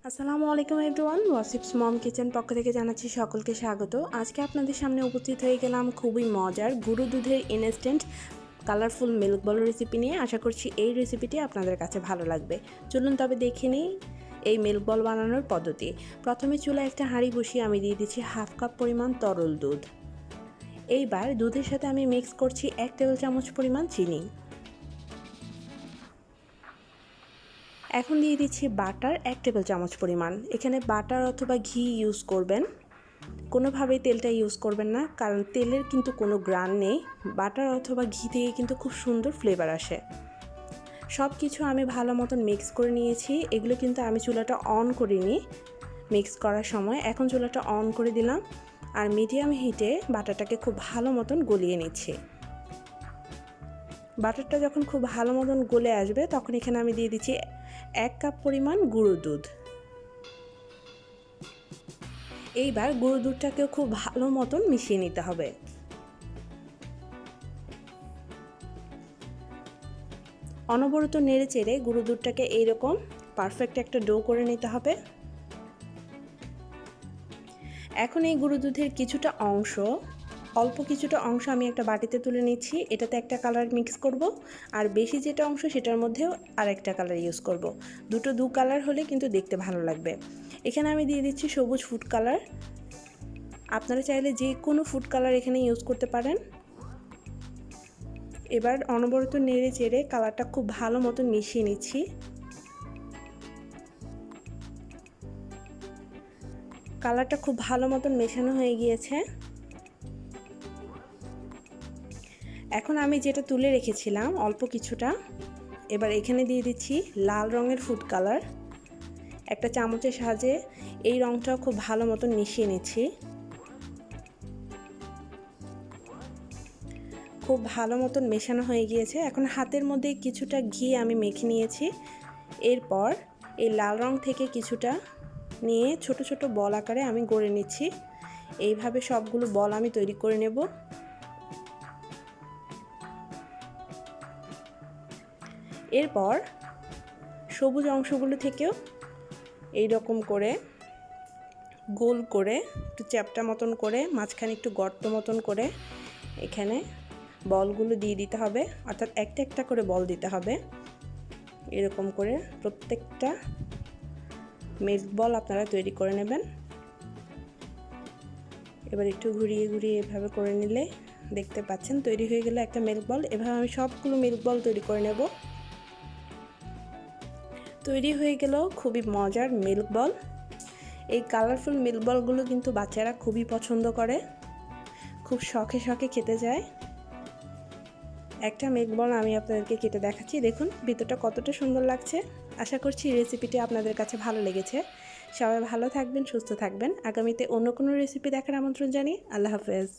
আসসালামু আলাইকুম এভরিওয়ান, ওয়াসিফস মম কিচেন পক্ষ থেকে জানাচ্ছি সকলকে স্বাগত। আজকে আপনাদের সামনে উপস্থিত হয়ে গেলাম খুবই মজার গুঁড়ো দুধের ইনস্ট্যান্ট কালারফুল মিল্ক বল রেসিপি নিয়ে। আশা করছি এই রেসিপিটি আপনাদের কাছে ভালো লাগবে। চলুন তবে দেখে নিই এই মিল্ক বল বানানোর পদ্ধতি। প্রথমে চুলায় একটা হাঁড়ি বসিয়ে আমি দিয়ে দিচ্ছি হাফ কাপ পরিমাণ তরল দুধ। এইবার দুধের সাথে আমি মিক্স করছি 1 টেবিল চামচ পরিমাণ চিনি। এখন দিয়ে দিচ্ছি বাটার 1 টেবিল চামচ পরিমাণ। এখানে বাটার অথবা ঘি ইউজ করবেন, কোনোভাবেই তেলটা ইউজ করবেন না, কারণ তেলের কিন্তু কোনো গ্রান নেই। বাটার অথবা ঘি থেকে কিন্তু খুব সুন্দর ফ্লেভার আসে। সব কিছু আমি ভালো মতন মিক্স করে নিয়েছি। এগুলো কিন্তু আমি চুলাটা অন করিনি মিক্স করার সময়। এখন চুলাটা অন করে দিলাম আর মিডিয়াম হিটে বাটারটাকে খুব ভালো মতন গলিয়ে নিচ্ছি। বাটারটা যখন খুব ভালো মতন গলে আসবে তখন এখানে আমি দিয়ে দিচ্ছি 1 কাপ পরিমাণ গুঁড়ো দুধ। এইবার গুঁড়ো দুধটাকেও খুব ভালো মতন মিশিয়ে নিতে হবে। অনবরত নেড়ে চেড়ে গুঁড়ো দুধটাকে এইরকম পারফেক্ট একটা ডো করে নিতে হবে। এখন এই গুঁড়ো দুধের কিছুটা অংশ, অল্প কিছুটা অংশ আমি একটা বাটিতে তুলে নিচ্ছি। এটাতে একটা কালার মিক্স করব, আর বেশি যেটা অংশ সেটার মধ্যেও আরেকটা কালার ইউজ করব। দু কালার হলে কিন্তু দেখতে ভালো লাগবে। এখানে আমি দিয়ে দিচ্ছি সবুজ ফুড কালার। আপনারা চাইলে যে কোনো ফুড কালার এখানে ইউজ করতে পারেন। এবার অনবরত নেড়ে চেড়ে কালারটা খুব ভালো মতো মিশিয়ে নিচ্ছি। কালারটা খুব ভালো মতন মেশানো হয়ে গিয়েছে। এখন আমি যেটা তুলে রেখেছিলাম অল্প কিছুটা, এবার এখানে দিয়ে দিচ্ছি লাল রঙের ফুড কালার। একটা চামচের সাহায্যে এই রঙটাও খুব ভালো মতন মিশিয়ে নিচ্ছি। খুব ভালো মতন মেশানো হয়ে গিয়েছে। এখন হাতের মধ্যে কিছুটা ঘি আমি মেখে নিয়েছি। এরপর এই লাল রং থেকে কিছুটা নিয়ে ছোট ছোট বল আকারে আমি গড়ে নিচ্ছি। এইভাবে সবগুলো বল আমি তৈরি করে নেব। এরপর সবুজ অংশগুলো থেকেও এই রকম করে গোল করে একটু চ্যাপ্টা মতন করে মাঝখানে একটু গর্ত মতন করে এখানে বলগুলো দিয়ে দিতে হবে, অর্থাৎ একটা একটা করে বল দিতে হবে। এরকম করে প্রত্যেকটা মিল্ক বল আপনারা তৈরি করে নেবেন। এবার একটু ঘুরিয়ে ঘুরিয়ে এভাবে করে নিলে দেখতে পাচ্ছেন তৈরি হয়ে গেল একটা মিল্ক বল। এভাবে আমি সবগুলো মিল্ক বল তৈরি করে নেব। তৈরি হয়ে গেল খুবই মজার মিল্ক বল। এই কালারফুল মিল্ক বলগুলো কিন্তু বাচ্চারা খুবই পছন্দ করে, খুব শখে শখে খেতে যায়। একটা মিল্ক বল আমি আপনাদেরকে কেটে দেখাচ্ছি, দেখুন ভিতরটা কতটা সুন্দর লাগছে। আশা করছি রেসিপিটি আপনাদের কাছে ভালো লেগেছে। সবাই ভালো থাকবেন, সুস্থ থাকবেন। আগামীতে অন্য কোনো রেসিপি দেখার আমন্ত্রণ জানিয়ে আল্লাহ হাফেজ।